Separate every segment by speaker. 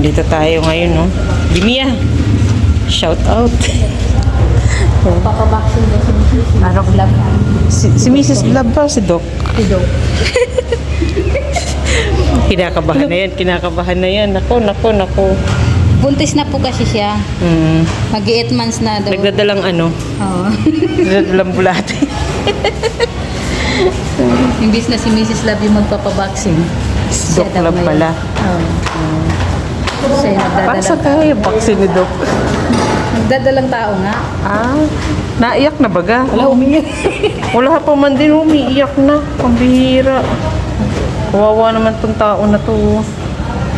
Speaker 1: Nandito tayo ngayon, no? Dimia, shout out.
Speaker 2: Papabaksin daw si Mrs.
Speaker 1: Ano?
Speaker 2: Love.
Speaker 1: Si Mrs. Love ba? Si Doc?
Speaker 2: Si Doc.
Speaker 1: Kinakabahan na yan, kinakabahan na yan. Nako.
Speaker 2: Buntis na po kasi siya. Mag-8 months na daw.
Speaker 1: Nagdadalang ano?
Speaker 2: Oo.
Speaker 1: Nagdadalang bulate.
Speaker 2: Imbis na si Mrs. Love yung magpapabaksin.
Speaker 1: Doc Love pala.
Speaker 2: Oo. Siya yung
Speaker 1: Pasa
Speaker 2: nagdadalang.
Speaker 1: kayo, baksin ni Doc.
Speaker 2: Nagdadalang tao nga.
Speaker 1: Ah, naiyak na baga?
Speaker 2: Wala, umiyak.
Speaker 1: Wala pa man din, umiiyak na. Pambihira. Kawawa naman tong tao na to.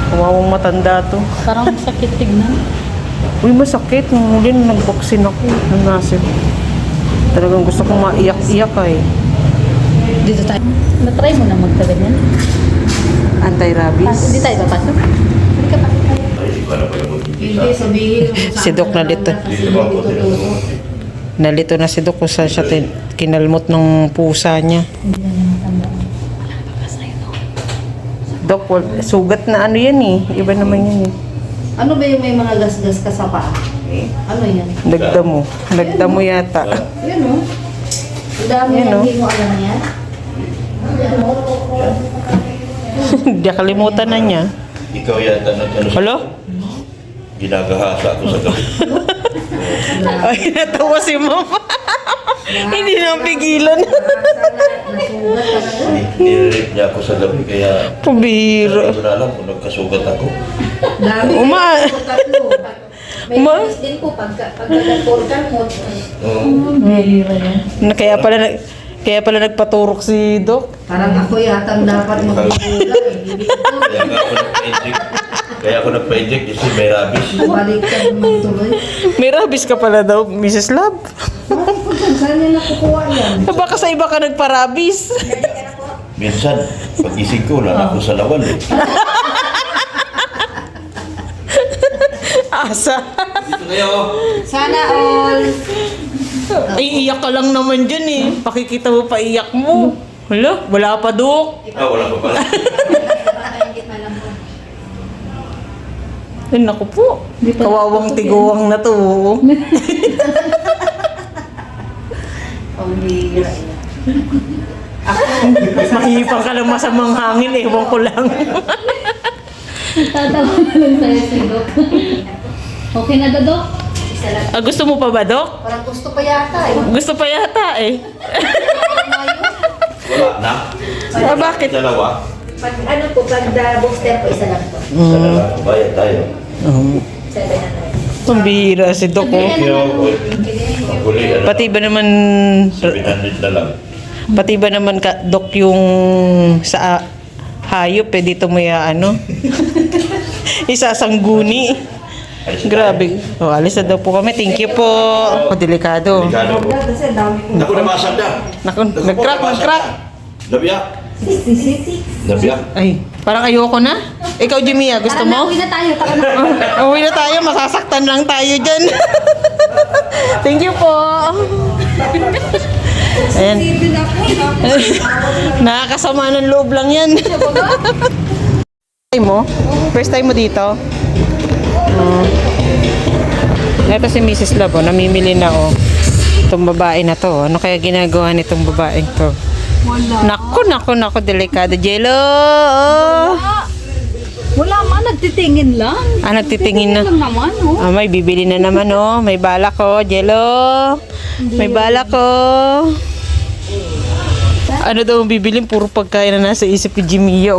Speaker 1: Kawawang matanda to.
Speaker 2: Parang sakit tignan.
Speaker 1: Uy, masakit. Nung huli nung nag-vaccine ako. Nung nasip. Talagang gusto kong maiyak-iyak eh.
Speaker 2: Dito tayo. Na-try mo na magtaganyan.
Speaker 1: Anti-rabies.
Speaker 2: Hindi tayo papasok. Hindi ka pasok tayo.
Speaker 3: Hindi, sabihin mo.
Speaker 1: Si Doc na dito. Nalito na si Doc kung saan siya kinalmot ng pusa niya.
Speaker 2: Hindi na niya matanda.
Speaker 1: Doc, sugat na ano yan eh. Iba naman yan eh.
Speaker 3: Ano ba yung may mga gasgas ka sa paa? Ano yan?
Speaker 1: Nagdamo. Nagdamo yata.
Speaker 3: Yan o. Ang dami
Speaker 1: Yan,
Speaker 3: yan,
Speaker 1: oh.
Speaker 3: hindi mo alam yan.
Speaker 1: Hindi kalimutan na niya.
Speaker 4: Ikaw yata nag-ano sa
Speaker 1: Hello?
Speaker 4: ginagahasa ako sa gabi.
Speaker 1: Ay, natawa si mama. Hindi na pigilan.
Speaker 4: Nire-rape niya ako sa gabi kaya
Speaker 1: Pabira.
Speaker 4: hindi ko na alam kung nagkasugat ako.
Speaker 3: Dami
Speaker 1: Uma.
Speaker 3: yan. Tatlo. May
Speaker 1: Ma.
Speaker 3: pulis din po pagka-portal mo.
Speaker 1: Kaya pala nagpaturok si Doc.
Speaker 3: Parang ako yata ang dapat magpupula eh. Hindi ko.
Speaker 4: Kaya ako nagpa-inject kasi may rabies.
Speaker 3: Baliktad naman tuloy.
Speaker 1: May rabies ka pala daw, Mrs. Love.
Speaker 3: Bakit po dyan? Saan nila kukuha yan?
Speaker 1: Baka sa iba ka nagparabis.
Speaker 4: Minsan, pag-ising ko, wala na ako sa lawan eh.
Speaker 1: Asa.
Speaker 4: Dito kayo.
Speaker 3: Sana all.
Speaker 1: Ay, iyak ka lang naman dyan eh. Pakikita mo pa iyak mo. Wala pa, Doc.
Speaker 4: Ah, wala pa pala.
Speaker 1: Ay, naku po. Kawawang tiguwang na to.
Speaker 3: Pambira yan.
Speaker 1: Mahihipang ka lang masamang hangin, ewan ko lang.
Speaker 2: Tatawa na lang tayo si Doc. Okay na, Doc?
Speaker 3: Isa lang.
Speaker 1: Ah, gusto mo pa ba, Doc?
Speaker 3: Parang gusto pa yata eh.
Speaker 1: Gusto pa yata eh.
Speaker 4: Wala na.
Speaker 1: Ah, bakit?
Speaker 4: Dalawa.
Speaker 3: Pag ano po, pag booster po, isa lang po.
Speaker 4: Sa dalawa. Bayad tayo.
Speaker 3: 700.
Speaker 1: Pambira si Doc. Oh.
Speaker 4: Huli, ano,
Speaker 1: Pati ba naman
Speaker 4: 700 na lang.
Speaker 1: Pati ba naman ka, Doc, yung sa hayop eh, dito mo ya ano? Isasangguni.
Speaker 4: Ayos na
Speaker 1: Grabe. O, alis na daw po kami. Thank you po. O, delikado.
Speaker 4: tayo. Delikado po.
Speaker 3: Kasi dami ko.
Speaker 4: Naku, nabasag na.
Speaker 1: Naku, nag-crack.
Speaker 4: Nabiyak.
Speaker 3: 66.
Speaker 4: Nabiyak.
Speaker 1: Ay, parang ayoko na. Ikaw, Jimia, gusto
Speaker 2: Tara na,
Speaker 1: mo?
Speaker 2: uwi na tayo. Tara na.
Speaker 1: Uwi na tayo, masasaktan lang tayo dyan. Thank you po. Ayan. Nakakasama ng loob lang yan. mo? First time mo dito? Ito si Mrs. Love, namimili na itong babae na to. Ano kaya ginagawa nitong babaeng to?
Speaker 2: Wala.
Speaker 1: Naku, delikado. Jello!
Speaker 2: Wala man, nagtitingin lang.
Speaker 1: Nagtitingin na.
Speaker 2: lang naman, oh.
Speaker 1: May bibili na naman, May balak ko. Jello! May balak ko. Ano daw ang bibilin? Puro pagkain na nasa isip ni Jimia,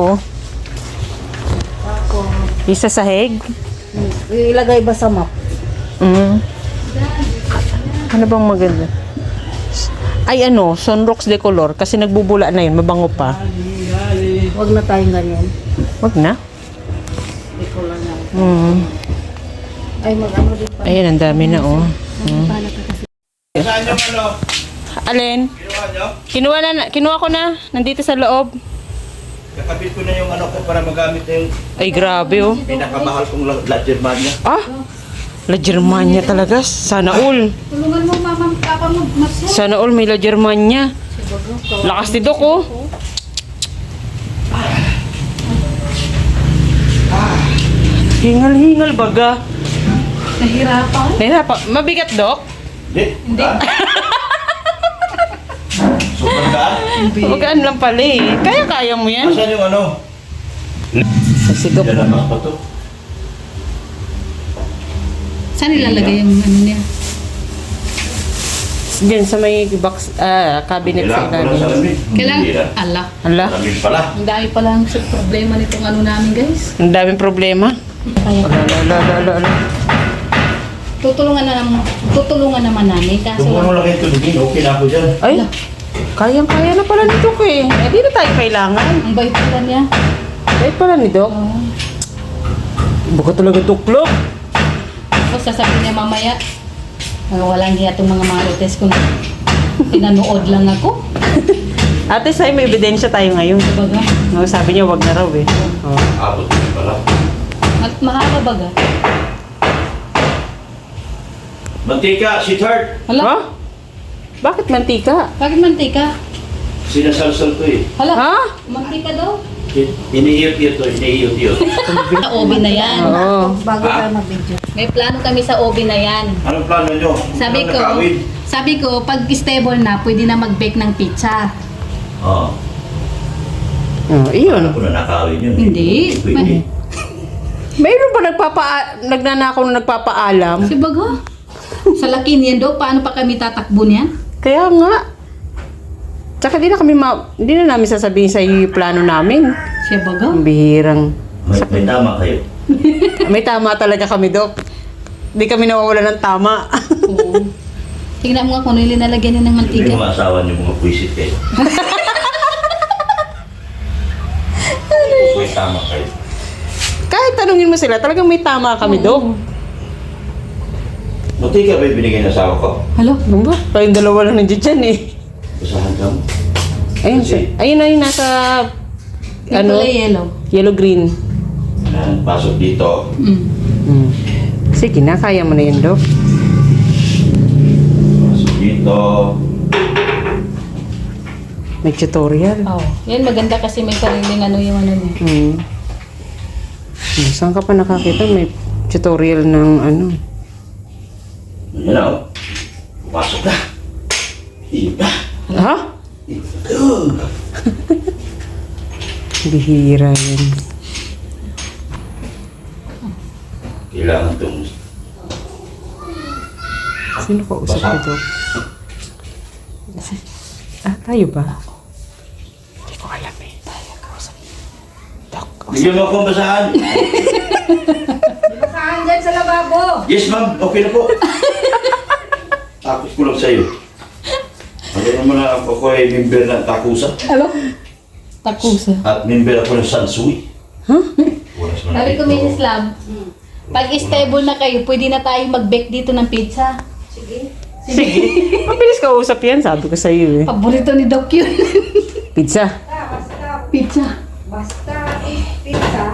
Speaker 1: Isa sa heg?
Speaker 3: Ilagay ba sa map?
Speaker 1: Ano bang maganda? Ay sunrocks de color kasi nagbubula na yun, mabango pa.
Speaker 3: Huwag na tayong ganyan.
Speaker 1: Wag na.
Speaker 3: Ikaw lang yan. Ay, mag-ano din pa.
Speaker 1: Ayan, ang dami na,
Speaker 4: Saan yung ano?
Speaker 1: Alin?
Speaker 4: Kinuha nyo?
Speaker 1: Kinuha ko na. Nandito sa loob.
Speaker 4: Kakabit ko na yung ano ko para magamit na yung
Speaker 1: Ay, grabe,
Speaker 4: pinakamahal kong La Germania.
Speaker 1: La Germania talaga. Sana all.
Speaker 2: Tulungan mo, mama, papa mo, Marcel.
Speaker 1: Sana all may La Germania. Lakas ni Doc, Hingal-hingal baga.
Speaker 2: Nahirapan.
Speaker 1: Nahirapan. Mabigat, Dok?
Speaker 4: Hindi. Sobrang gaan.
Speaker 1: Magaan lang pala eh. Kaya-kaya mo yan.
Speaker 4: Asan yung ano?
Speaker 1: Kasi, Dok.
Speaker 4: Dalamas pa to.
Speaker 2: Saan ilalagay yung ano niya?
Speaker 1: Diyan sa may box, cabinet sa
Speaker 4: Kailangan ko lang
Speaker 1: ilalim.
Speaker 4: salamin.
Speaker 2: Kailangan,
Speaker 4: Hindi na.
Speaker 2: ala.
Speaker 1: Hala,
Speaker 4: Salamin pala.
Speaker 2: Ang dami pala ang problema nitong ano namin, guys.
Speaker 1: ang daming problema. Ala.
Speaker 2: Tutulungan naman namin. Kaso
Speaker 4: Kung ano lang ito, okay na ako dyan.
Speaker 1: Ay, kayang-kaya na pala ni Dok eh. Eh, di na tayo kailangan.
Speaker 2: ang bait pala niya.
Speaker 1: Dahil pala ni Dok.
Speaker 2: Oo.
Speaker 1: Baka talaga tuklok.
Speaker 2: Tapos sasabihin niya mamaya, walang hiya itong mga marites ko na pinanood lang ako.
Speaker 1: Ate, sa'yo may ebidensya tayo ngayon.
Speaker 2: Baga,
Speaker 1: No, sabi niya wag na raw eh. Oh.
Speaker 4: Abot din pala.
Speaker 2: mahaba baga.
Speaker 4: Mantika, sweetheart.
Speaker 2: Hala,
Speaker 1: Ha? Bakit mantika?
Speaker 2: bakit mantika?
Speaker 4: Sinasalsal ko eh.
Speaker 2: Hala,
Speaker 1: Ha?
Speaker 2: mantika daw.
Speaker 4: Iniiyot-iyot to, iniiyot-iyot.
Speaker 2: Sa oven na yan.
Speaker 1: Oo.
Speaker 3: Bago tayo mag-video.
Speaker 2: May plano kami sa oven na yan.
Speaker 4: Anong plano nyo?
Speaker 2: Sabi
Speaker 4: Anong
Speaker 2: ko,
Speaker 4: nakawin?
Speaker 2: pag stable na, pwede na mag-bake ng pizza.
Speaker 4: Oo.
Speaker 1: Oh, iyon.
Speaker 4: Ano ko na nakawin yun?
Speaker 2: Hindi.
Speaker 4: Pwede.
Speaker 1: Mayroon ba nagnanakaw na nagpapaalam?
Speaker 2: Si baga. Sa laki niyan daw, paano pa kami tatakbo niyan?
Speaker 1: Kaya nga. Tsaka di na namin sasabihin sa iyo yung plano namin.
Speaker 2: Siya baga.
Speaker 1: Ang bihirang.
Speaker 4: May tama kayo.
Speaker 1: May tama talaga kami, Dok. Di kami nawawala ng tama.
Speaker 2: Oo. Tingnan mo nga kung ano yung linalagyan niya ng
Speaker 4: Hindi
Speaker 2: mantika.
Speaker 4: mga asawa nyo mga puisit kayo. May tama kayo.
Speaker 1: Kahit tanungin mo sila, talagang may tama kami, Dok.
Speaker 4: Mantika ba yung binigay ng asawa ko?
Speaker 2: Hala,
Speaker 1: Ano ba? Tayong dalawa lang nandiyan dyan eh.
Speaker 4: Basahan ka mo.
Speaker 1: Ayun siya. Ayun na yung nasa...
Speaker 2: ano? Yellow.
Speaker 1: Yellow-green.
Speaker 4: Yan, pasok dito.
Speaker 1: Hmm. Sige na, kaya mo na yun, Dok.
Speaker 4: Pasok dito.
Speaker 1: May tutorial.
Speaker 2: Oh, yan maganda kasi may sariling ano yung ano niya.
Speaker 1: Hmm. Saan ka pa nakakita? May tutorial ng ano.
Speaker 4: Yan na, oh. Pasok na. Iba.
Speaker 1: Ha? Bihira yan.
Speaker 4: Kailangan itong
Speaker 1: Sino ka usap
Speaker 4: Basa.
Speaker 1: ko, Dok? Tayo ba? Hindi ko alam eh. Tayo ka usap. Dok,
Speaker 4: Bigyan mo akong basahan.
Speaker 3: Saan dyan sa lababo?
Speaker 4: Yes, ma'am. Okay na po. Takot ko lang sa'yo. Alam naman na ako ay member ng Takusa.
Speaker 2: Alo? Takusa.
Speaker 4: At member ako ng Sansui.
Speaker 1: Huh?
Speaker 4: Oras mo na
Speaker 2: Sabi ko,
Speaker 4: dito.
Speaker 2: Mrs. Lam, pag stable na kayo, pwede na tayong mag-bake dito ng pizza.
Speaker 3: Sige.
Speaker 1: Sige. Mabilis ka usap yan, sabi ko sa iyo eh.
Speaker 2: Paborito ni Doc yun.
Speaker 1: Pizza.
Speaker 3: Basta,
Speaker 2: Pizza.
Speaker 3: basta, pizza,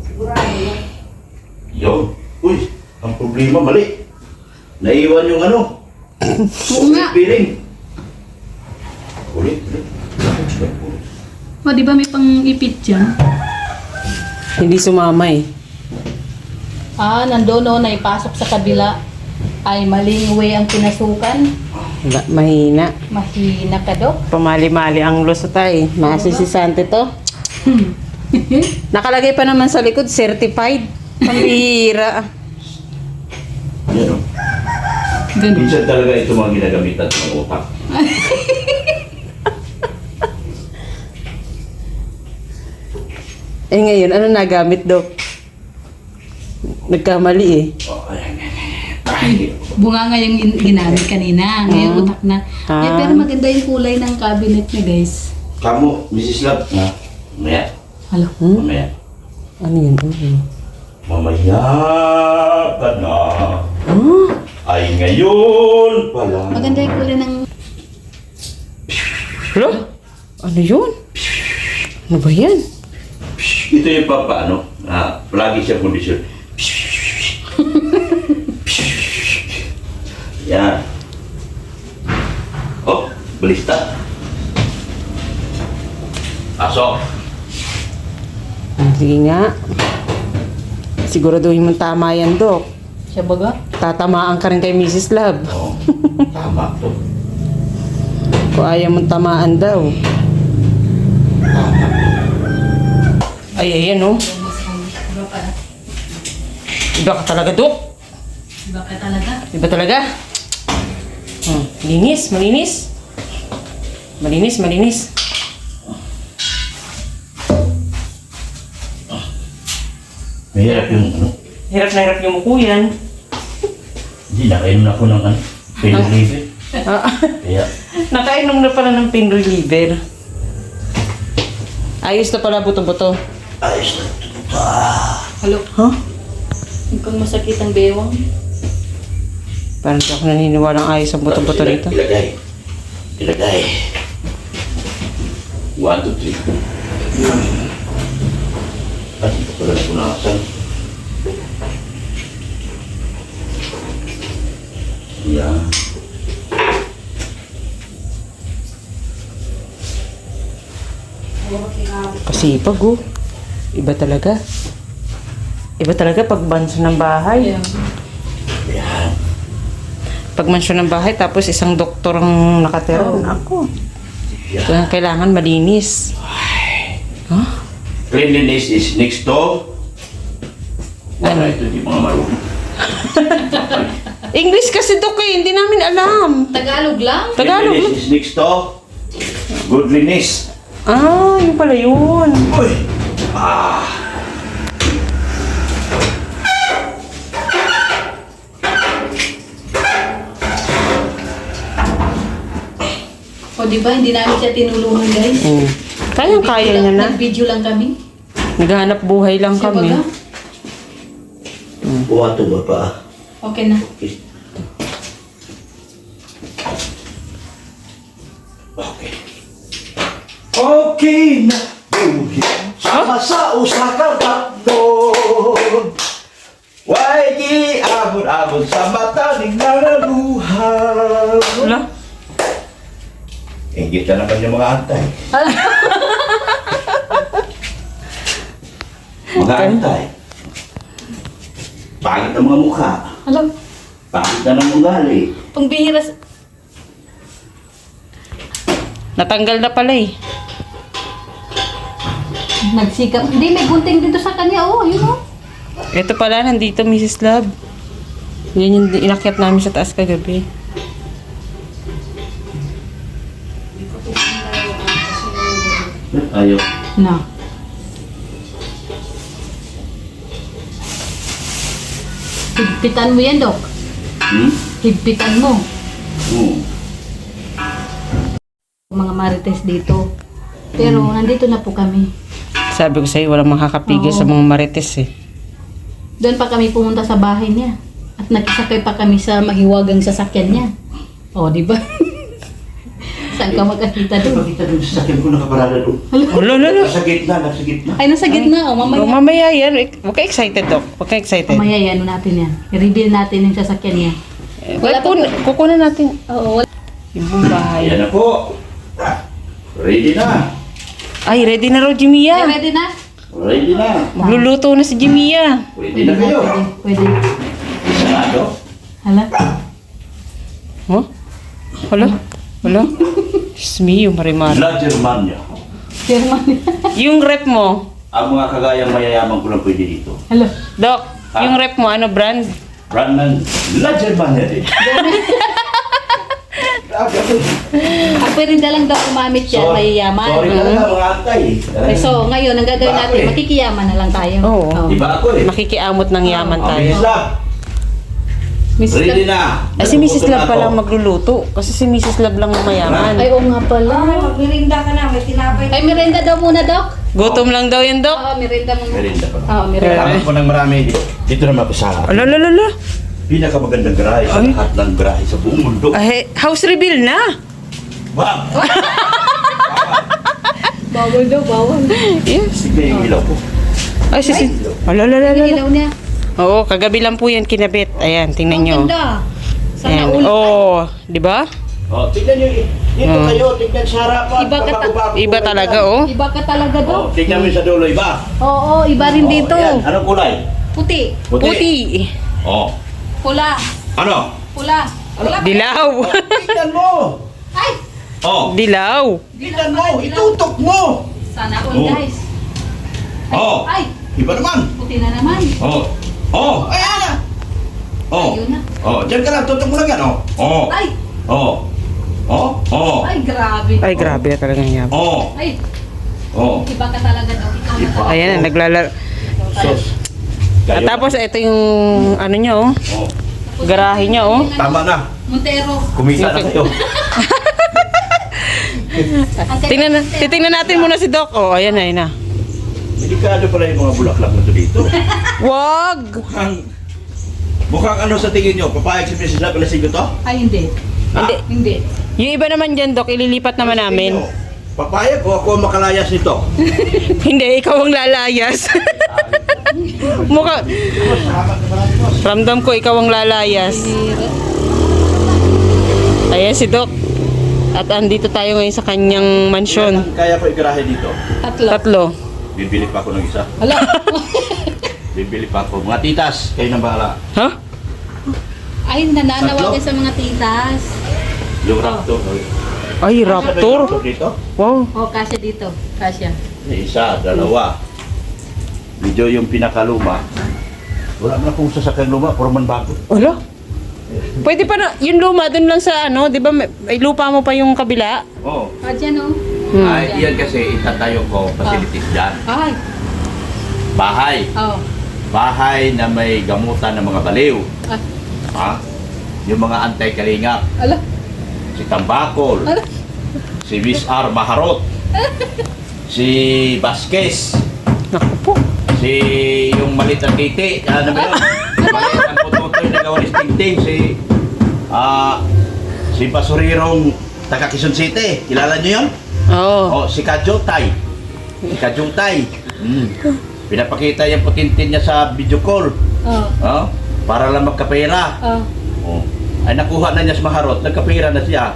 Speaker 3: sigurado yan.
Speaker 4: Yo. Uy, ang problema mali. Naiwan yung ano.
Speaker 2: Oo nga.
Speaker 4: Piring. Ulit.
Speaker 2: O, di ba may pang-ipit dyan?
Speaker 1: Hindi sumama eh.
Speaker 2: Ah, nandoon o, naipasok sa kabila. Ay, maling way ang pinasukan.
Speaker 1: Mahina.
Speaker 2: Mahina ka, Doc.
Speaker 1: Pamali-mali ang lusotay. Masisisante to. Nakalagay pa naman sa likod, certified. Pambihira.
Speaker 4: Yan o.
Speaker 2: Ganun.
Speaker 4: Minsan talaga ito mga ginagamitan ng utak.
Speaker 1: Eh ngayon, ano nagamit, Dok? Nagkamali eh.
Speaker 4: Oh, ayan, ayan, ayan. Ay,
Speaker 2: Bunga nga yung ginamit kanina. Ngayon, utak na. Eh,
Speaker 1: Ah.
Speaker 2: pero maganda yung kulay ng cabinet niya, guys.
Speaker 4: Kamu, Mrs. Love, na. Mamaya.
Speaker 2: Halo.
Speaker 4: Mamaya.
Speaker 1: Ano yun? Ano yun?
Speaker 4: Mamaya ka na.
Speaker 1: Huh?
Speaker 4: Ay ngayon pala.
Speaker 2: Maganda yung kulay ng...
Speaker 1: Hello? Ano yun? Ano ba yan?
Speaker 4: Ito yung papaano. Lagi siya kondisyon. Yan. Oh, balista. Pasok.
Speaker 1: Sige nga. Siguraduhin mong tama yan, Dok.
Speaker 2: Siya baga?
Speaker 1: Tatamaan ka rin kay Mrs. Love.
Speaker 4: Oo. Tama to.
Speaker 1: Kung ayaw mong tamaan daw. Ay, ayan, oh.
Speaker 2: Iba pa.
Speaker 1: Iba ka talaga, Dok.
Speaker 2: Iba ka talaga.
Speaker 1: Iba talaga. Malinis, malinis. Malinis, malinis.
Speaker 4: Mahirap yung ano.
Speaker 1: Hirap na hirap yung muko yan.
Speaker 4: Hindi, nakainom ako ng ano. Pain reliever. Kaya,
Speaker 1: Nakainom na pala ng pain reliever. Ayos na pala buto-buto.
Speaker 4: ayos na ito pa.
Speaker 2: Halo.
Speaker 1: Huh?
Speaker 2: Mukhang masakit ang bewang.
Speaker 1: Parang di ako naniniwalang ayos ang buto-buto rito.
Speaker 4: Ilagay. Ilagay. 1, 2, 3. At ito pala na punasan. Yan.
Speaker 1: Kasipag, oh. Iba talaga. Iba talaga pag mansyon ng bahay.
Speaker 2: Yeah.
Speaker 4: Yan.
Speaker 1: Pag mansyon ng bahay, tapos isang doktor ang nakatira. Ako.
Speaker 4: Yan.
Speaker 1: Kaya kailangan malinis. Huh?
Speaker 4: Cleanliness is next to.
Speaker 1: Ano?
Speaker 4: Ito di mga marunong.
Speaker 1: English kasi, Dok, eh. Hindi namin alam.
Speaker 2: Tagalog lang?
Speaker 1: Tagalog.
Speaker 4: Cleanliness is next to goodliness.
Speaker 1: Ah, yun pala yun.
Speaker 4: Uy! Ah!
Speaker 2: O di ba, hindi namin siya tinulungan guys.
Speaker 1: Kaya-kaya niya na.
Speaker 2: Nag-video lang kami.
Speaker 1: Naghahanap buhay lang
Speaker 2: Siya
Speaker 1: kami.
Speaker 2: baga?
Speaker 4: Buwato ba pa?
Speaker 2: Okay na.
Speaker 4: Okay. Okay. Okay na buhi sama sa usa ka tatlo. Why di abot-abot sa mata ning naraluhan.
Speaker 1: Wala.
Speaker 4: Ingit na naman yung mga antay. Mga antay. Pangit ang mga mukha.
Speaker 2: Alam,
Speaker 4: Pangit na ng ugali.
Speaker 2: pangbihira.
Speaker 1: Natanggal na pala eh.
Speaker 2: Nagsikap. Hindi, may gunting dito sa kanya. Oh, yun oh.
Speaker 1: Ito pala, nandito, Mrs. Love. Yan yung inakyat namin sa taas kagabi.
Speaker 4: Ayaw.
Speaker 2: Na. Higpitan mo yan, Dok. Higpitan mo. Mga marites dito. Pero nandito na po kami.
Speaker 1: Sabi ko sa'yo, walang makakapigil
Speaker 2: Oo.
Speaker 1: sa mga marites eh.
Speaker 2: Doon pa kami pumunta sa bahay niya. At nakisakay pa kami sa mahiwagang sasakyan niya. O, di ba? Saan ka magkakita doon?
Speaker 4: Pakita doon sa sakyan ko nakaparada doon.
Speaker 1: Wala, wala, wala.
Speaker 4: Nasa gitna, nasa gitna.
Speaker 2: Ay, nasa gitna. O, mamaya.
Speaker 1: Mamaya yan. Huwag ka excited, Doc. Huwag ka excited.
Speaker 2: Mamaya yan, ano natin yan. I-reveal natin yung sasakyan niya.
Speaker 1: Wala po. Kukunan natin.
Speaker 2: Oo, wala.
Speaker 1: Yung buong bahay.
Speaker 4: Ayan na po. Ready na.
Speaker 1: Ay, ready na raw, Jimia.
Speaker 2: Ay, ready na?
Speaker 4: Ready na.
Speaker 1: Magluluto na si Jimia.
Speaker 4: Ready na kayo.
Speaker 2: Pwede.
Speaker 4: Isarado.
Speaker 2: Hala.
Speaker 1: Huh? Wala? Wala? Diyos me, yung marimar.
Speaker 4: La Germania.
Speaker 2: German.
Speaker 1: Yung rep mo,
Speaker 4: Ang mga kagayang mayayaman ko lang pwede dito.
Speaker 2: Hala.
Speaker 1: Doc, yung rep mo, ano brand?
Speaker 4: Brand ng La Germania din.
Speaker 2: Ang pwede na lang daw umamit siya, mayayaman.
Speaker 4: Sorry na lang mga antay.
Speaker 2: Okay, so ngayon, ang gagawin natin,
Speaker 4: Bakit?
Speaker 2: makikiyaman na lang tayo.
Speaker 1: Oo.
Speaker 4: Diba ako eh?
Speaker 1: Makikiamot ng yaman
Speaker 4: Oh,
Speaker 1: tayo.
Speaker 4: Mrs. Love,
Speaker 2: Mrs.
Speaker 4: ready
Speaker 2: Lab.
Speaker 4: na.
Speaker 1: Ay, si Mrs.
Speaker 4: Nagugutom
Speaker 1: Love
Speaker 4: na
Speaker 1: pa
Speaker 4: ako.
Speaker 1: lang magluluto. Kasi si Mrs. Love lang ang mayaman.
Speaker 2: Ay, oo nga pala.
Speaker 3: Magmirinda ka na, may tinapay.
Speaker 2: Ay, merenda daw muna, Doc.
Speaker 1: Gutom lang daw yan, Doc.
Speaker 2: Oo, merenda muna.
Speaker 4: Merinda pa.
Speaker 2: Oo, merenda.
Speaker 4: Kailangan ko ng marami dito. Dito na mapisa.
Speaker 1: Alalala.
Speaker 4: Pinakamagandang garahe sa
Speaker 1: Ay.
Speaker 4: lahat ng garahe sa buong mundo.
Speaker 1: Ay, house reveal na.
Speaker 4: Bam!
Speaker 2: Bawal daw, bawal.
Speaker 1: Yes.
Speaker 4: Sige yung ilaw ko.
Speaker 1: Ay, sisi.
Speaker 2: Ano
Speaker 1: Alalala.
Speaker 2: ilaw niya?
Speaker 1: Oo, kagabi lang po yan kinabit. Ayan, tingnan nyo.
Speaker 2: Ang ganda. Sana
Speaker 1: Ayan.
Speaker 2: ulit.
Speaker 1: Oh, di ba?
Speaker 4: Oh, tignan nyo. Dito kayo, tignan sa harapan.
Speaker 2: Iba ka ta-
Speaker 4: Bago-bago
Speaker 1: Iba
Speaker 4: kulay
Speaker 1: talaga,
Speaker 4: yan.
Speaker 1: oh.
Speaker 2: Iba ka talaga, Doc.
Speaker 4: Oh, tignan mo sa dulo, iba.
Speaker 2: Oo, iba rin
Speaker 4: Oh,
Speaker 2: dito.
Speaker 4: ayan. Anong kulay?
Speaker 2: Puti.
Speaker 1: Puti.
Speaker 4: Oh.
Speaker 2: Pula.
Speaker 4: Ano?
Speaker 2: Pula. Pula.
Speaker 1: Dilaw.
Speaker 4: Tingnan mo.
Speaker 2: Ay!
Speaker 4: Oh.
Speaker 1: Dilaw.
Speaker 4: Tingnan mo. Itutok mo.
Speaker 2: Sana all,
Speaker 4: Oh.
Speaker 2: guys. Ay,
Speaker 4: Oh.
Speaker 2: ay!
Speaker 4: Iba naman.
Speaker 2: Puti na naman.
Speaker 4: Oh. Oh. Ayan na. Oh.
Speaker 2: Ayun na.
Speaker 4: Oh. Diyan ka lang. Tutok mo lang yan. Oh. Oh.
Speaker 2: Ay!
Speaker 4: Oh. Oh. Oh.
Speaker 2: Ay, grabe.
Speaker 1: Ay, grabe na talagang yab.
Speaker 4: Oh.
Speaker 2: Ay,
Speaker 4: Oh.
Speaker 2: iba ka talaga daw. Ikaw na
Speaker 4: Iba.
Speaker 2: talaga.
Speaker 1: Ayan na, naglalaro.
Speaker 4: Sus.
Speaker 1: At
Speaker 4: Kayo
Speaker 1: tapos, ito yung, ano niya, oh.
Speaker 4: na. Oh.
Speaker 1: Garahe niya, oh.
Speaker 4: Tama na.
Speaker 2: Montero.
Speaker 4: Kumita na kayo.
Speaker 1: Titingnan natin muna si Doc. Oh, ayan na, ayan na.
Speaker 4: Delikado pala yung mga bulaklak na to dito.
Speaker 1: Wag!
Speaker 4: Mukhang ano sa tingin nyo? Papayag si Mrs. Lab, alasing ko to?
Speaker 2: Ay, hindi.
Speaker 1: Hindi.
Speaker 2: Hindi.
Speaker 1: Yung iba naman dyan, Doc, ililipat naman namin.
Speaker 4: Papayag o ako ang makalayas nito?
Speaker 1: Hindi, ikaw ang lalayas. Mukha, ramdam ko ikaw ang lalayas. Ayan si Doc. At andito tayo ngayon sa kanyang mansyon.
Speaker 4: Kaya ko igarahe dito.
Speaker 1: Tatlo.
Speaker 4: Bibili pa ako ng isa.
Speaker 2: Hala.
Speaker 4: Bibili pa ako. Mga titas, kayo nang bahala.
Speaker 1: Ha?
Speaker 2: Ay, nananawagan
Speaker 4: Tatlo?
Speaker 2: sa mga titas.
Speaker 4: Yung raptor.
Speaker 1: Ay,
Speaker 4: May
Speaker 1: raptor.
Speaker 4: dito?
Speaker 1: Wow.
Speaker 2: Oh, kasya dito. Kasya.
Speaker 4: May isa, dalawa. Medyo yung pinakaluma. Wala mo na kung sasakyan luma, puro man bago.
Speaker 1: Wala. Pwede pa na, yung luma dun lang sa ano, di ba may lupa mo pa yung kabila?
Speaker 4: Oo.
Speaker 2: Ah, dyan oh.
Speaker 4: Ay, yan kasi itatayo ko facilities dyan.
Speaker 2: Ay.
Speaker 4: Bahay.
Speaker 2: Oh.
Speaker 4: Bahay na may gamutan ng mga baliw.
Speaker 2: Ah.
Speaker 4: Ha? Yung mga anti-kalingap.
Speaker 2: Ala.
Speaker 4: Si Tambakol.
Speaker 2: Ala.
Speaker 4: Si Miss R. Maharot. Si Vasquez.
Speaker 1: Naku po.
Speaker 4: Si yung malit na titi. Ano ba yun? Malit ang pututoy na gawa ni Sting. Si Basurirong taga Quezon City. Kilala niyo yun?
Speaker 1: Oo.
Speaker 4: Oh, si Kajutay. Si Kajutay. Pinapakita yung putintin niya sa video call.
Speaker 2: Oh.
Speaker 4: Oh, para lang magkapera.
Speaker 2: Oh.
Speaker 4: Oh. Ay nakuha na niya sa Maharot, nagkapira na siya.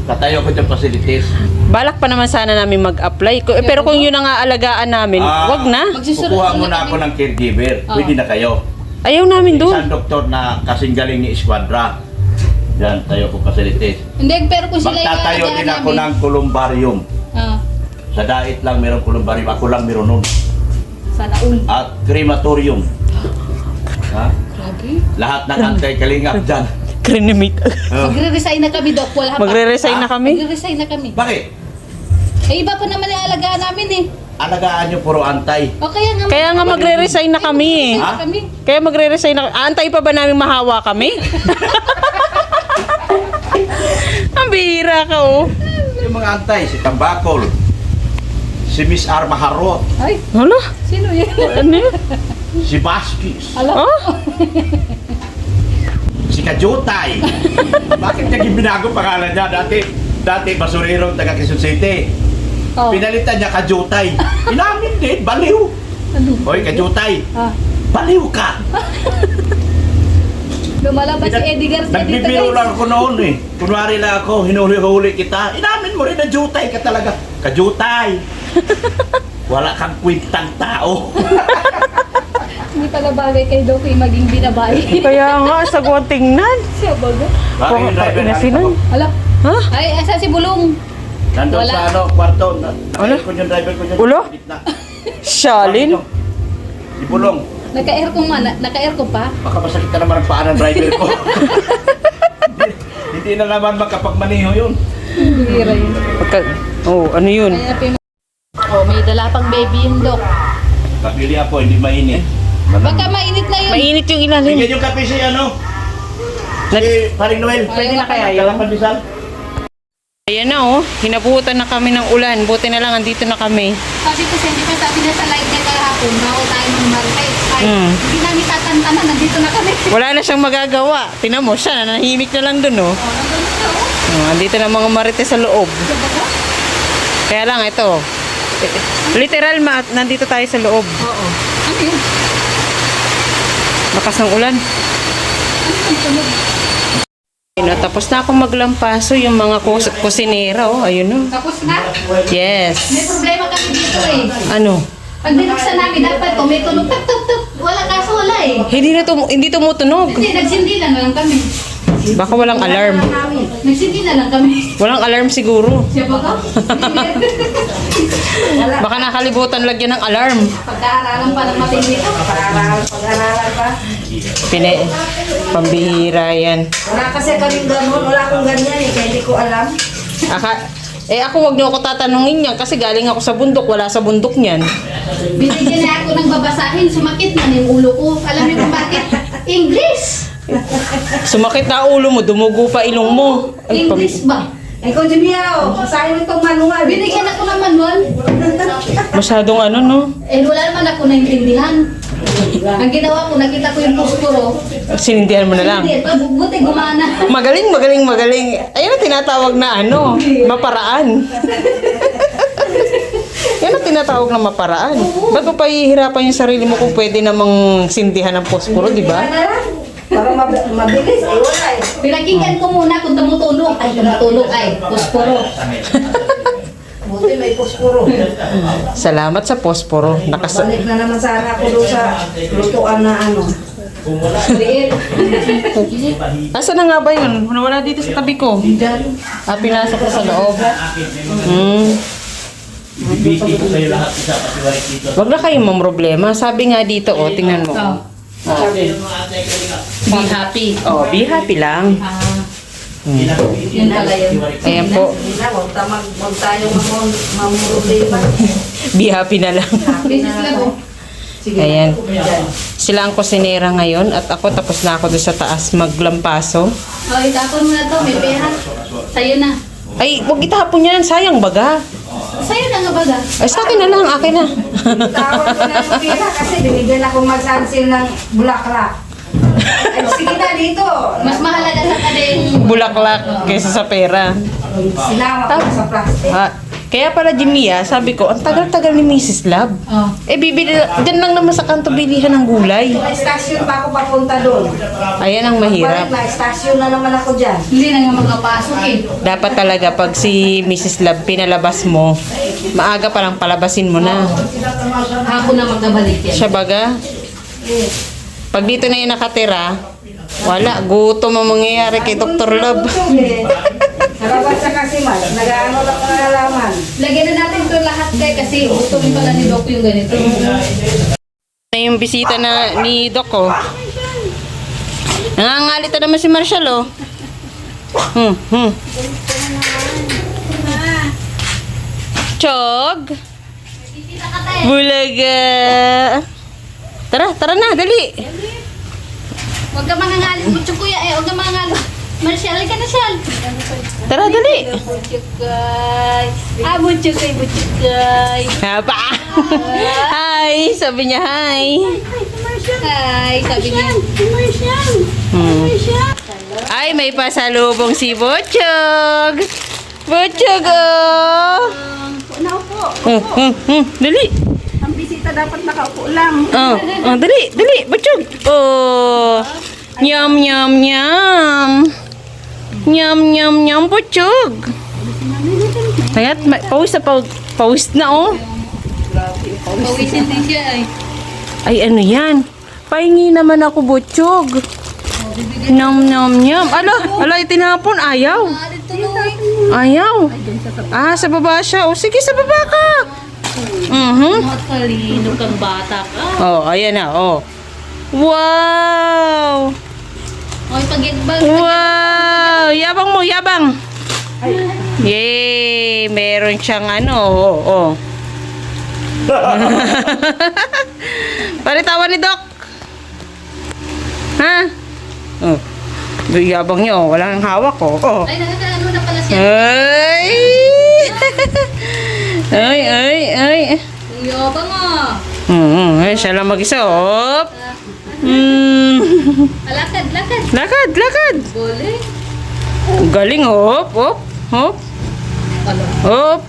Speaker 4: Tatayo ko yung facilities.
Speaker 1: Balak pa naman sana namin mag-apply. Pero kung yun ang aalagaan namin, wag na.
Speaker 2: Magsusunod
Speaker 4: Kukuha
Speaker 2: na
Speaker 4: muna
Speaker 2: kami.
Speaker 4: ako ng caregiver. Pwede na kayo.
Speaker 1: Ayaw namin doon.
Speaker 4: Isang doktor na kasing galing ni Esquadra. Yan, tayo ko facilities.
Speaker 2: Hindi, pero kung sila
Speaker 4: Magtatayo
Speaker 2: iaalagaan
Speaker 4: din ako
Speaker 2: namin.
Speaker 4: ng columbarium.
Speaker 2: Ah,
Speaker 4: Sa dait lang merong columbarium. Ako lang meron nun.
Speaker 2: sana all.
Speaker 4: At crematorium. Ha?
Speaker 2: Grabe.
Speaker 4: Lahat ng anti-kalingap dyan.
Speaker 1: Krenimate.
Speaker 4: Oh.
Speaker 2: Magre-resign na kami, Doc. Wala pa.
Speaker 1: Magre-resign na kami.
Speaker 2: Magre-resign na kami.
Speaker 4: Bakit?
Speaker 2: Eh, iba pa naman yung alagaan namin eh.
Speaker 4: Alagaan nyo puro antay.
Speaker 2: O kaya nga.
Speaker 1: Kaya nga magre-resign na kami eh.
Speaker 2: Magre-resign na
Speaker 4: Ha?
Speaker 2: kami.
Speaker 1: Kaya magre-resign na. Aantay pa ba namin mahawa kami? Ang bihira ka oh.
Speaker 4: Yung mga antay, si Tambakol, si Miss R. Maharot,
Speaker 2: Ay,
Speaker 1: Hala?
Speaker 2: sino yan?
Speaker 1: Ano yun?
Speaker 4: si Vasquez,
Speaker 2: Alam.
Speaker 1: Oh?
Speaker 4: si Kajutay. Bakit niya binago pangalan niya? Dati Basurirong taga Quezon City.
Speaker 2: Oh.
Speaker 4: Pinalitan niya Kajutay. Inamin din, baliw.
Speaker 2: Ano?
Speaker 4: Hoy, Kajutay,
Speaker 2: Ah,
Speaker 4: baliw ka.
Speaker 2: lumalabas si Eddie Garcia dito,
Speaker 4: Nagbibiro
Speaker 2: guys.
Speaker 4: lang ako noon eh. Kunwari lang ako, hinuli-huli kita. Inamin mo rin na jutay ka talaga. Kajutay. Wala kang kwintang tao.
Speaker 2: Hindi pala bagay kay Doc yung maging binabae.
Speaker 1: Kaya nga, sagwa tingnan.
Speaker 2: Siya baga.
Speaker 4: Bakit yung driver
Speaker 1: Inasinan.
Speaker 2: Alam.
Speaker 1: Ha?
Speaker 2: Ay, asa si Bulong?
Speaker 4: Nandun
Speaker 2: Wala.
Speaker 4: sa ano, kwarto.
Speaker 1: Wala.
Speaker 4: Ko yung driver ko dyan.
Speaker 1: Ulo?
Speaker 4: sa gitna.
Speaker 1: Shalin?
Speaker 4: Si Bulong.
Speaker 2: Naka-aircon man, naka-aircon pa?
Speaker 4: Baka masakit na naman ang paa ng driver ko. Hindi na naman makapagmaniho yun.
Speaker 2: Hira yun.
Speaker 1: Oh, ano yun?
Speaker 2: Kaya oh, may dala pang baby yung Doc.
Speaker 4: Kapili ako, hindi mainit.
Speaker 2: Baka mainit na yun.
Speaker 1: Mainit yung ilalim.
Speaker 4: Bigyan yung kape si ano? Si Paring Noel.
Speaker 1: Pwede na kaya yun?
Speaker 4: Kalapan Rizal.
Speaker 1: Ayan na oh, hinabutan na kami ng ulan. Buti na lang, andito na kami.
Speaker 2: Sabi ko siya, di ba sabi niya sa live niya kahapon, bago tayo ng Marites. Ay, hindi namin tatantanan, nandito na kami.
Speaker 1: Wala na siyang magagawa. Tingnan mo siya, nanahimik na lang dun oh.
Speaker 2: Oh, nandun na siya, oh.
Speaker 1: Oh, andito na mga marites sa loob.
Speaker 2: Diba ba?
Speaker 1: Kaya lang, ito. Literal, nandito tayo sa loob.
Speaker 2: Oo. Ano yun?
Speaker 1: Lakas ng ulan.
Speaker 2: Ano yung tunog?
Speaker 1: Tapos na akong maglampaso yung mga kusinera oh. Ayun oh.
Speaker 2: Tapos na? May
Speaker 1: Yes.
Speaker 2: problema kami dito eh.
Speaker 1: Ano?
Speaker 2: Pag binuksan namin, dapat may tunog. Tuk, tuk,
Speaker 1: Hindi tumutunog.
Speaker 2: Hindi, nagsindi na lang kami.
Speaker 1: Baka walang alarm.
Speaker 2: Nagsindi na lang kami.
Speaker 1: Walang alarm siguro.
Speaker 2: Siya ba ka?
Speaker 1: Baka nakalibutan lagyan ng alarm.
Speaker 2: Pagkaaralan pa ng matindi ka.
Speaker 3: Pag-aralan pa.
Speaker 1: Pambihira yan.
Speaker 3: Wala kasi kaming ganun. Wala akong ganyan eh. Kaya hindi ko alam.
Speaker 1: Ako wag niyo ako tatanungin yan kasi galing ako sa bundok. Wala sa bundok niyan.
Speaker 2: Binigyan na ako ng babasahin. Sumakit na yung ulo ko. Alam niyo kung bakit? English!
Speaker 1: Sumakit na ulo mo, dumugo pa ilong mo.
Speaker 2: English ba?
Speaker 3: Eh, kung Jimia, basahin mo itong manual.
Speaker 2: Binigyan ako ng manual.
Speaker 1: Masyadong ano, no?
Speaker 2: Eh, wala naman ako naintindihan. Ang ginawa ko, nakita ko yung posporo.
Speaker 1: Sinindihan mo na lang.
Speaker 2: Hindi, buti gumana.
Speaker 1: Magaling. Ayun ang tinatawag na ano, maparaan. Yan ang tinatawag na maparaan. Ba't mo pahihirapan yung sarili mo kung pwede namang sindihan ng posporo, di ba?
Speaker 3: Ano lang? Para mabilis. Eh, wala eh.
Speaker 2: Pinakinggan ko muna kung tumutulog. Ay, tumutulog ay, posporo.
Speaker 3: Buti may posporo.
Speaker 1: Salamat sa posporo.
Speaker 3: Balik na naman sana ako doon sa lutuan na ano.
Speaker 2: Liit.
Speaker 1: Asa na nga ba yun? Wala dito sa tabi ko. Pinasok ko sa loob.
Speaker 4: Bibigay ko kayo lahat isa pati warik dito.
Speaker 1: Wag na kayong mamroblema. Sabi nga dito, tingnan mo.
Speaker 2: Be happy.
Speaker 1: Be happy lang.
Speaker 2: Yun pala yun.
Speaker 1: Ayan po.
Speaker 3: Hindi na, huwag tayong mamurulima.
Speaker 1: Be happy na lang.
Speaker 2: Business lang oh.
Speaker 3: Sige,
Speaker 1: Ayan.
Speaker 3: dyan.
Speaker 1: Sila ang kusinera ngayon at ako tapos na ako doon sa taas maglampaso.
Speaker 2: Oh, itapon mo na to. May pera. Sa'yo na.
Speaker 1: Ay, wag itapon yan. Sayang baga.
Speaker 2: Sa'yo na nga baga.
Speaker 1: Ay, sa akin na lang. Akin na.
Speaker 3: Tawag ko na yung pera kasi binigyan ako magsansil ng bulaklak. Ay, sige na dito.
Speaker 2: Mas mahalaga sa kadeng.
Speaker 1: Bulaklak kaysa sa pera.
Speaker 3: Sinama ko sa plastic.
Speaker 1: Kaya pala, Jimia, sabi ko, ang tagal-tagal ni Mrs. Love.
Speaker 2: Oh.
Speaker 1: Bibili, dyan lang naman sa kanto bilihan ng gulay.
Speaker 3: May stasyon pa ako papunta doon.
Speaker 1: Ayan ang mahirap.
Speaker 3: Balik na, stasyon na naman ako dyan.
Speaker 2: Hindi na nga magpapasok eh.
Speaker 1: Dapat talaga pag si Mrs. Love pinalabas mo, maaga pa lang palabasin mo na.
Speaker 2: Hapon na magkabalik yan.
Speaker 1: Siya baga, pag dito na yung nakatira, wala, gutom ang mangyayari kay Dr. Love.
Speaker 3: Sa labas sa Kasimal, nag-ano lang mga alaman.
Speaker 2: Lagyan na natin ito lahat kay kasi gustumin pala ni Doc yung ganito.
Speaker 1: Na yung bisita na ni Doc, oh. Nangangalita naman si Marshall, oh. Chog! Bulaga! Tara na, dali!
Speaker 2: Huwag ka mangangalit, butchok kuya eh. Huwag ka mangangalit. Marshall, ka na Shal.
Speaker 1: Tara, dali!
Speaker 2: Butchokay. Butchokay.
Speaker 1: Hapa! Hi! Sabi niya, hi!
Speaker 2: Hi, sabi niya.
Speaker 1: Ay, may pasalubong si Butchog! Butchog, oh!
Speaker 3: Naupo.
Speaker 1: Dali!
Speaker 3: Ang bisita dapat nakaupo lang.
Speaker 1: Dali! Butchog! Oh! Nyam, nyam, nyam! Nyam, nyam, nyam, Butchog! Kaya, pawis na, oh!
Speaker 2: Pawisin din siya ay.
Speaker 1: Ay, ano yan? Pahingi naman ako, Butchog. Nyam, nyam, nyam. Ala, itinapon. Ayaw. Ayaw. Sa baba siya. O, sige, sa baba ka.
Speaker 2: Matalino kang bata ka.
Speaker 1: Oh, ayan na, oh. Wow!
Speaker 2: Oy, pag-igbag.
Speaker 1: Wow! Yabang mo, yabang. Yay! Meron siyang ano, oh. Palitawan ni Doc. Ha? Oh. Yabang niyo, walang hawak ko. Oh.
Speaker 2: Ay, nakakaano na pala siya.
Speaker 1: Ay! Ay.
Speaker 2: Ang yabang ah.
Speaker 1: Ay, siya lang mag-isa. Hop.
Speaker 2: Lakad.
Speaker 1: Lakad.
Speaker 2: Bole.
Speaker 1: Galing, hop.
Speaker 2: Ano?
Speaker 1: Hop.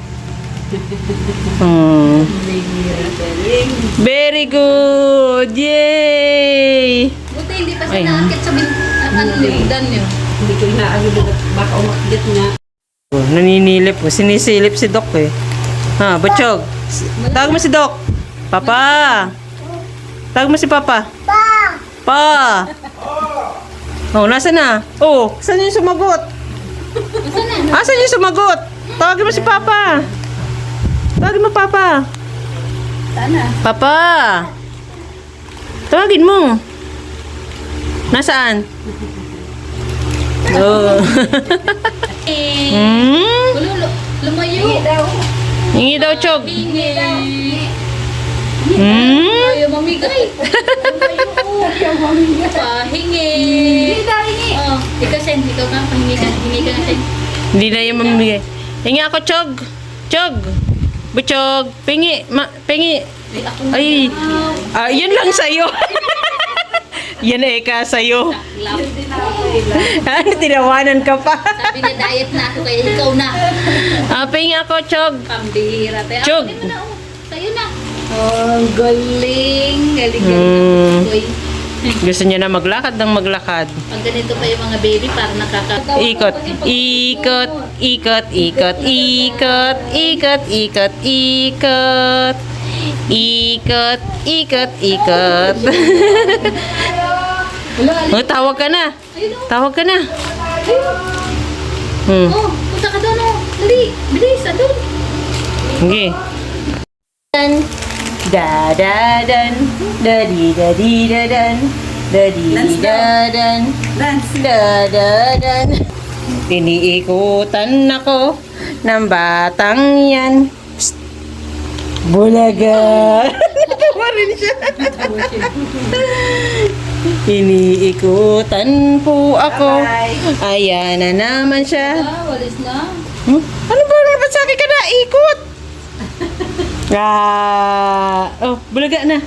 Speaker 1: Very good. Yay!
Speaker 2: Buti hindi pa
Speaker 1: Ay.
Speaker 2: siya naakit sa lindan niyo.
Speaker 3: Hindi ko inaagad baka umakit nga.
Speaker 1: Naninilip po. Sinisilip si Doc eh. Butchog. Tawag mo si Doc. Papa. Tawag mo si Papa. Pa! Oh, nasa na? Oh, saan yung sumagot? Asan yung sumagot? Tawagin mo si Papa. Tawagin mo, Papa.
Speaker 2: Sana.
Speaker 1: Papa! Tawagin mo. Nasaan? Oh. Hmm?
Speaker 2: Lumayo.
Speaker 1: Hingi daw, Chog.
Speaker 2: Hingi.
Speaker 1: Hmm?
Speaker 2: Ayaw mamigay. Lumayo. Pahingi. Oh, ikaw sen, ikaw ka, pahingi ka na sen.
Speaker 1: Hindi na yung mamimigay. Hingi ako, Chog. Chog. Butchog. Pingi. Pingi.
Speaker 2: Ay, ako na.
Speaker 1: Ay. Yun lang sa'yo. Yan Eka sa'yo. Tinawanan ka pa.
Speaker 2: Sabi niya, diet na ako, kaya ikaw na.
Speaker 1: Pingi ako, Chog.
Speaker 2: Pambihira. Tayo,
Speaker 1: Chug.
Speaker 2: Ako na, oh. Tayo na. Oh, galing. Galing. Koy.
Speaker 1: Gusto niya na maglakad ng maglakad.
Speaker 2: Pag ganito pa yung mga baby, parang nakakatawa.
Speaker 1: Ikot, ikot, ikot, ikot, ikot, ikot, ikot, ikot. Ikot, ikot, ikot. Oh, tawag ka na. Tawag ka na.
Speaker 2: Oh, punta ka doon, oh. Dali, bilis, doon.
Speaker 1: Sige. Da da dan, da di da di da dan, da di da dan, da da dan. Iniikutan ako ng batang yan. Psst. Bulaga. Natawa rin siya. Iniikutan po ako. Ayan na naman siya.
Speaker 2: Ah, walis na.
Speaker 1: Ano ba? Ba't sa akin ka na? Ikot! Oh, bulaga na.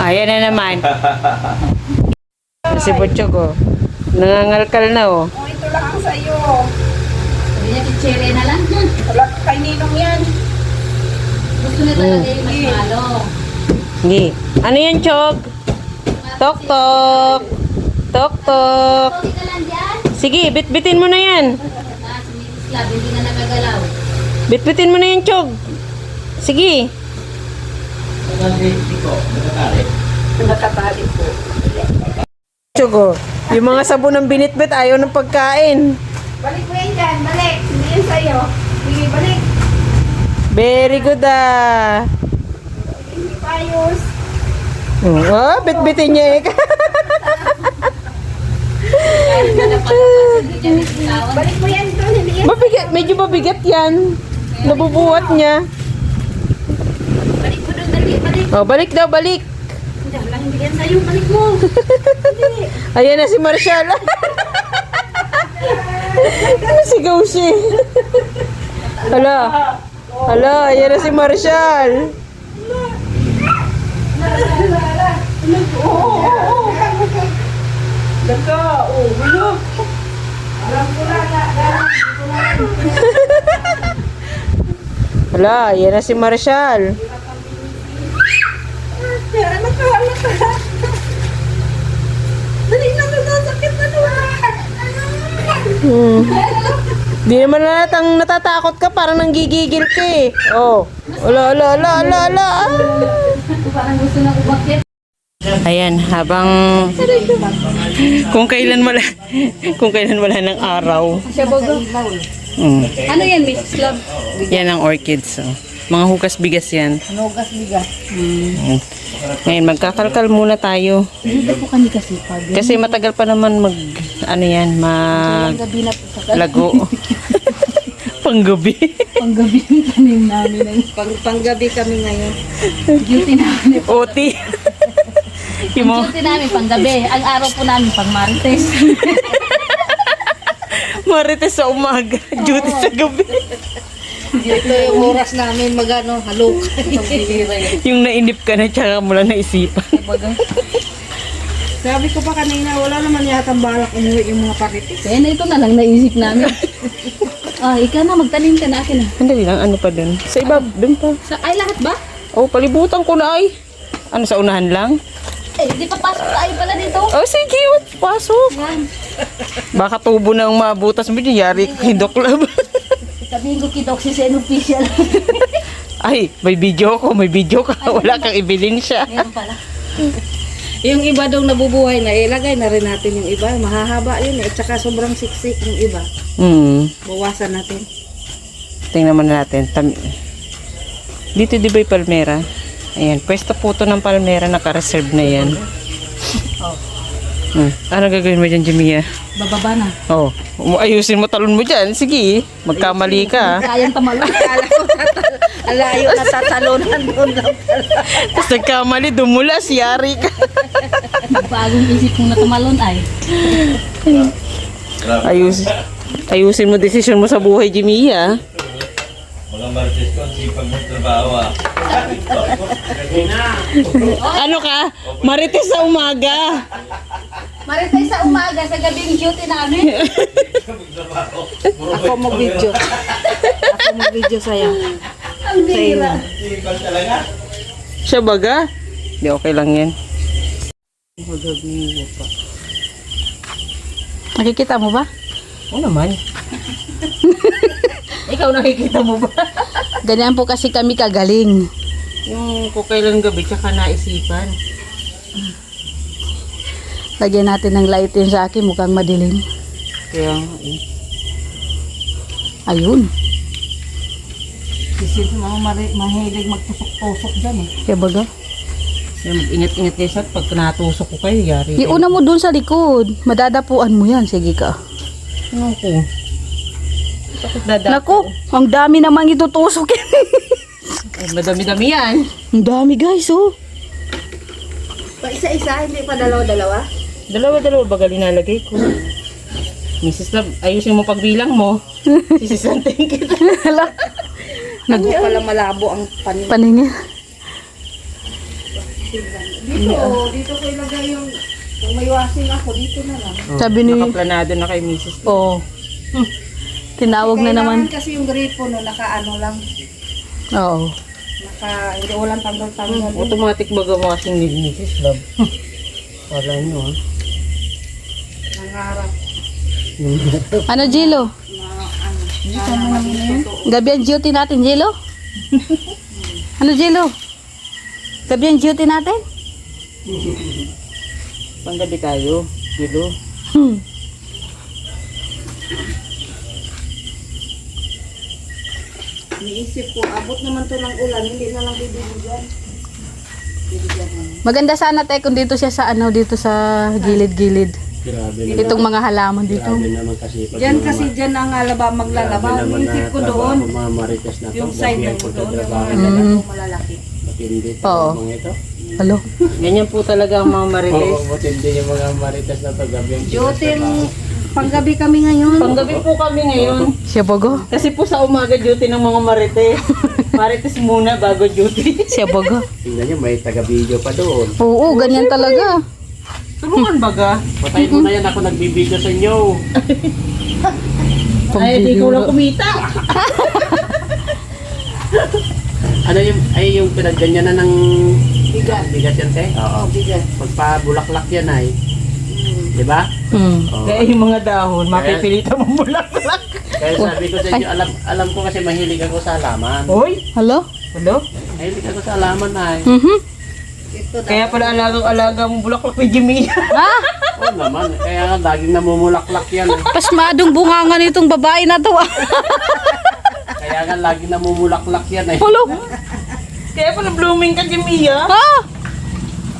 Speaker 1: Ayan na naman. Si Butchog, oh. Nangangalkal na, oh.
Speaker 3: Oh, ito lang ang sa'yo.
Speaker 2: Sabi niya, chichire na lang.
Speaker 3: Wala ka kay Ninong yan.
Speaker 2: Gusto na talaga yung mas malo.
Speaker 1: Sige. Ano yan, Chog? Tok, tok. Tok, tok.
Speaker 2: Okay ka lang dyan.
Speaker 1: Sige, bitbitin mo na yan.
Speaker 2: Ah, si Mrs. Lab, hindi na nakagalaw.
Speaker 1: Bitbitin mo na yan, Chog. Sige.
Speaker 3: Nakatali po.
Speaker 1: Chog, oh. Yung mga sabon ng binitbit, ayaw ng pagkain.
Speaker 3: Balik mo yan dyan, balik. Hindi yan sa'yo. Sige, balik.
Speaker 1: Very good, ah.
Speaker 3: Hindi pa ayos.
Speaker 1: Oh, bitbitin niya, eh.
Speaker 2: Kahit na napatapas, hindi niya nisitawan.
Speaker 3: Balik mo yan doon, hindi yan.
Speaker 1: Mabigat, medyo mabigat yan. Nabubuhat niya.
Speaker 3: Balik mo doon, dali, balik.
Speaker 1: Oh, balik daw, balik.
Speaker 3: Hindi, wala, hindi yan sa'yo, balik mo.
Speaker 1: Ayan na si Marshall. Nasigaw siya. Hala. Hala, ayan na si Marshall.
Speaker 3: Daka, oh, wala. Alam ko na,
Speaker 1: Hala, ayan na si Marshall.
Speaker 3: anak ka. Dali na, sakit na
Speaker 1: Di naman nalatang natatakot ka, parang nanggigigil ka eh. Oh. Ala, ala, ala, ala, ala.
Speaker 2: Parang gusto na umakyat.
Speaker 1: Ayan, habang kung kailan wala ng araw.
Speaker 2: Siya bago. Ano yan, Mrs. Love?
Speaker 1: Yan ang orchids. Oh. Mga hukas bigas yan.
Speaker 2: Nugas bigas.
Speaker 1: Ngayon, magkakalkal muna tayo.
Speaker 2: Dito po kami kasi pag
Speaker 1: Kasi matagal pa naman
Speaker 2: gabi na po sa
Speaker 1: lago. Panggabi.
Speaker 2: panggabi yung tanim namin.
Speaker 3: Panggabi kami ngayon.
Speaker 2: Duty namin.
Speaker 1: OT. Yung mga
Speaker 2: Duty namin panggabi. Ang araw po namin pang Martes.
Speaker 1: marites sa umaga, duty sa gabi.
Speaker 3: Ito yung oras namin magano halok.
Speaker 1: Yung nainip ka na, tsaka mo lang naisipan.
Speaker 3: Sabi ko pa kanina, wala naman yata balak umuwi yung mga pakitis.
Speaker 2: Kaya na ito na lang naisip namin. Ikaw na, magtanim ka na akin na.
Speaker 1: Andali lang, ano pa dun? Sa iba, dun pa.
Speaker 2: Ay, lahat ba?
Speaker 1: Oh, palibutan ko na ay. Ano, sa unahan lang?
Speaker 2: Hindi pa pasok tayo pala dito.
Speaker 1: Oh, sige, pasok. Baka tubo ng mabutas mo dyan, yari ko hindoklab.
Speaker 2: Sabihin ko kidok si Sen official.
Speaker 1: Ay, may video ko, may video ka. Wala kang ibilin siya.
Speaker 2: Meron pala.
Speaker 3: Yung iba daw nabubuhay na, ilagay na rin natin yung iba. Mahahaba yun eh. At saka sobrang siksik yung iba. Bawasan natin.
Speaker 1: Tingnan naman natin. Dito di ba yung palmera? Ayan, pwesto po to ng palmera, naka-reserve na yan. Ano gagawin mo dyan, Jimia?
Speaker 2: Bababa na.
Speaker 1: Oh, ayusin mo talon mo dyan. Sige, magkamali ka.
Speaker 2: Sayang tamalo.
Speaker 3: Kala ko ang layo na tatalunan doon lang pala.
Speaker 1: Tapos nagkamali, dumulas, yari ka.
Speaker 2: Bagong isip kong natamalon ay.
Speaker 1: Ayusin mo desisyon mo sa buhay, Jimia.
Speaker 5: Mga Martes ko, ang sipag mo trabaho ah.
Speaker 1: Ano ka? Marites sa umaga.
Speaker 3: Maritay sa umaga, sa gabing duty namin. Ako mag-video. Ako mag-video sa'yo. Ang bira.
Speaker 5: Sipag talaga.
Speaker 1: Siya baga? Hindi, okay lang yan.
Speaker 2: Nakikita mo ba?
Speaker 1: Oo naman. Ikaw nakikita mo ba?
Speaker 2: Ganyan po kasi kami kagaling.
Speaker 1: Yung kung kailan gabi, tsaka naisipan.
Speaker 2: Lagyan natin ng light yun sa akin, mukhang madilim.
Speaker 1: Kaya,
Speaker 2: Ayun.
Speaker 3: Isip mo, mahilig magtusok-tusok dyan eh.
Speaker 2: Kaya baga.
Speaker 1: mag-ingat-ingat kayo sa pag natusok ko kayo, yari.
Speaker 2: Iuna mo dun sa likod. Madadapuan mo yan. Sige ka.
Speaker 1: Ano ko? Bakit dadapo?
Speaker 2: Naku, ang dami namang itutusok yan.
Speaker 1: Ay, madami-dami yan.
Speaker 2: Ang dami guys, oh.
Speaker 3: Pa isa-isa, hindi pa dalawa-dalawa?
Speaker 1: Dalawa-dalawa baga linalagay ko. Mrs. Love, ayusin mo pagbilang mo. Sisisantin kita.
Speaker 2: Hala.
Speaker 3: Hindi pala malabo ang panin.
Speaker 2: Paningin.
Speaker 3: Dito ko ilagay yung, kung may washing ako, dito na lang.
Speaker 2: Sabi ni,
Speaker 1: Nakaplanado na kay Mrs.
Speaker 2: oh. Tinawag na naman.
Speaker 3: Kailangan kasi yung gripo no, naka-ano lang.
Speaker 2: Oo.
Speaker 3: Hindi walang tanggal-tanggal.
Speaker 1: Automatic baga washing ni Mrs. Love. Wala nyo ha.
Speaker 3: Nangarap.
Speaker 2: Ano, Jilo? Gabi ang duty natin, Jilo? Ano, Jilo? Gabi ang duty natin?
Speaker 1: Panggabi tayo. Kilo.
Speaker 3: Niisip ko, abot naman to ng ulan, hindi na lang bibigyan.
Speaker 2: Maganda sana tayo kung dito siya sa ano, dito sa gilid-gilid. Itong mga halaman dito.
Speaker 3: Diyan kasi dyan ang maglalaba. Niisip ko doon, yung side na yun doon, yung mga lalaki malalaki.
Speaker 2: Oo. Halo.
Speaker 1: Ganyan po talaga ang mga marites.
Speaker 5: Matindi yung mga Marites na to. Gabi ang
Speaker 3: Duty, panggabi kami ngayon.
Speaker 1: Panggabi po kami ngayon.
Speaker 2: Siya bago?
Speaker 1: Kasi po sa umaga duty ng mga marites. Marites muna bago duty.
Speaker 2: Siya bago?
Speaker 5: Tingnan nyo, may taga-video pa doon.
Speaker 2: Oo, ganyan talaga.
Speaker 1: Tulungan baga.
Speaker 5: Patayin mo na yan, ako nagbibideo sa inyo.
Speaker 1: Ay, di ko lang kumita.
Speaker 5: Ano yung, ay yung pinagganyan na ng
Speaker 3: Bigat.
Speaker 5: bigat yan, te? Oo.
Speaker 3: Bigat.
Speaker 5: Pagpabulaklak yan ay. Di ba? Oo.
Speaker 1: Kaya yung mga dahon, mapipilitan mo bulaklak.
Speaker 5: Kaya sabi ko sa inyo, alam ko kasi mahilig ako sa halaman.
Speaker 1: Hoy,
Speaker 2: Halo?
Speaker 1: hello?
Speaker 5: Mahilig ako sa halaman ay.
Speaker 1: Kaya pala alagang-alaga mong bulaklak ni Jimmy.
Speaker 2: Ah,
Speaker 5: Oo naman, kaya nga laging namumulaklak yan. Eh.
Speaker 2: pasmadong bungangan nitong babae na to.
Speaker 5: Kaya nga laging namumulaklak yan eh.
Speaker 2: Halo?
Speaker 1: Kaya pala blooming ka, Jimmy, ha?
Speaker 2: Ah!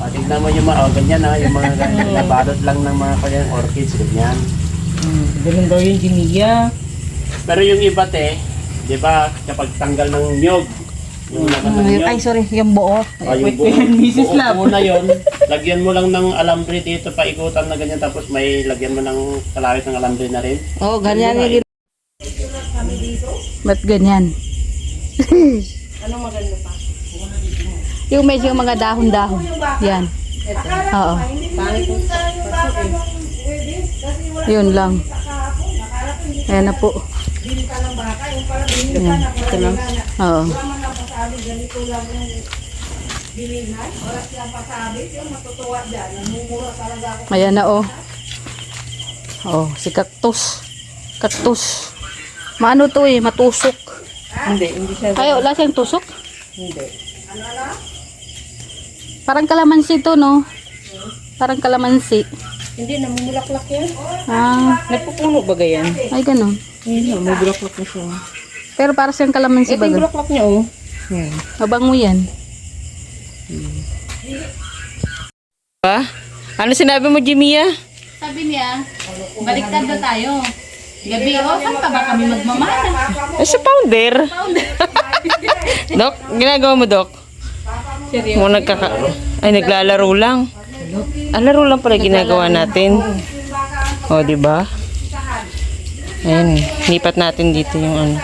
Speaker 5: O, tignan mo yung mga, ganyan ha, yung mga ganyan, nabalot lang ng mga kanyang orchids, ganyan.
Speaker 1: Ganun daw yung Jimmy, ha?
Speaker 5: Pero yung iba te, di ba, kapag tanggal ng nyog, yung laman ng nyog,
Speaker 3: Ay, sorry, yung buo.
Speaker 5: yung buo,
Speaker 1: Mrs. Love.
Speaker 5: buo na yun, lagyan mo lang ng alambre dito, paikutan na ganyan, tapos may lagyan mo ng kalawit ng alambre na rin.
Speaker 3: Oh, ganyan yung
Speaker 2: Ba't ganyan?
Speaker 3: Anong maganda pa?
Speaker 2: Yung medyo mga dahon-dahon. Yan. Oo. Yun lang. Ayan na po. Ayan. Ito lang. Oo. Ayan na oh. Oh, si cactus. Cactus. Maano to eh, matusok.
Speaker 1: Hindi siya.
Speaker 2: Ay, wala siyang tusok?
Speaker 1: Hindi.
Speaker 2: Parang kalamansi to, no? Parang kalamansi.
Speaker 1: Hindi, namumulaklak yan.
Speaker 2: Ah,
Speaker 1: Nagpupuno ba ganyan?
Speaker 2: ay ganun.
Speaker 1: Ayun, namumulaklak na siya.
Speaker 2: Pero para siyang kalamansi
Speaker 1: Ito yung
Speaker 2: baga.
Speaker 1: bulaklak niya, oh. Yan.
Speaker 2: Mabango yan.
Speaker 1: Ba? Ano sinabi mo, Jimia?
Speaker 2: Sabi niya, baliktad na tayo. Gabi, saan pa ba kami magmamana?
Speaker 1: Eh, sa founder. Dok, ginagawa mo, Dok? Mo ay, naglalaro lang. Laro lang pala ginagawa natin. O, di ba? Ayun, lipat natin dito yung ano.